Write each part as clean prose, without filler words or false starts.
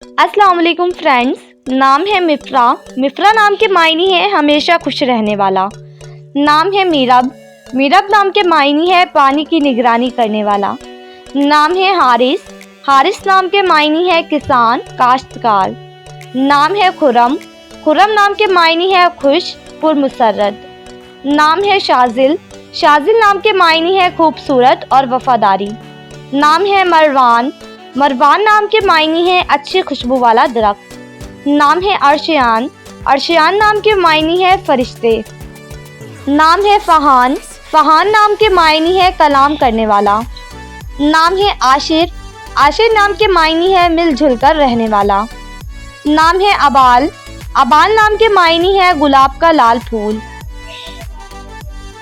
अस्सलाम वालेकुम फ्रेंड्स। नाम है मिफ्रा। मिफ्रा नाम के मायने है हमेशा खुश रहने वाला। नाम है मीरब। मीरब नाम के मायने है पानी की निगरानी करने वाला। नाम है हारिस। हारिस नाम के मायने है किसान काश्तकार। नाम है खुरम। खुरम नाम के मायने है खुश पुरमसरत। नाम है शाजिल। शाजिल नाम के मायने है खूबसूरत और वफादारी। नाम है मरवान। मरवान नाम के मायने हैं अच्छी खुशबू वाला दरख्त। नाम है अर्शियान। अर्शियान नाम के मायने है फरिश्ते। नाम है फहान। फहान नाम के मायने है कलाम करने वाला। नाम है आशिर। आशिर नाम के मायने है मिलजुल कर रहने वाला। नाम है अबाल। अबाल नाम के मायने है गुलाब का लाल फूल।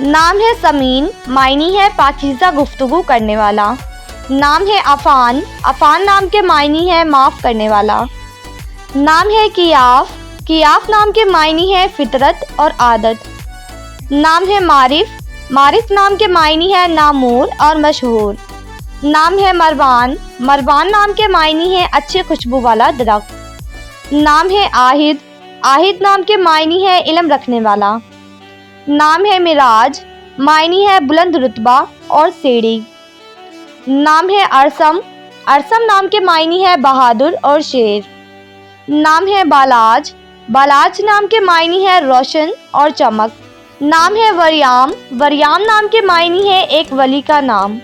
नाम है समीन। मायने है पाकीज़ा गुफ्तगू करने वाला। नाम है अफ़ान। अफ़ान नाम के मायने है माफ़ करने वाला। नाम है कियाफ। कियाफ नाम के मायने है फितरत और आदत। नाम है मारिफ। मारिफ नाम के मायने है नामूर और मशहूर। नाम है मरवान। मरवान नाम के मायने है अच्छी खुशबू वाला दरख्त। नाम है आहिद। आहिद नाम के मायने है इल्म रखने वाला। नाम है मिराज। मायने है बुलंद रुतबा और सीढ़ी। नाम है अरसम। अरसम नाम के मायने है बहादुर और शेर। नाम है बालाज। बालाज नाम के मायने है रोशन और चमक। नाम है वरियाम। वरियाम नाम के मायने है एक वली का नाम।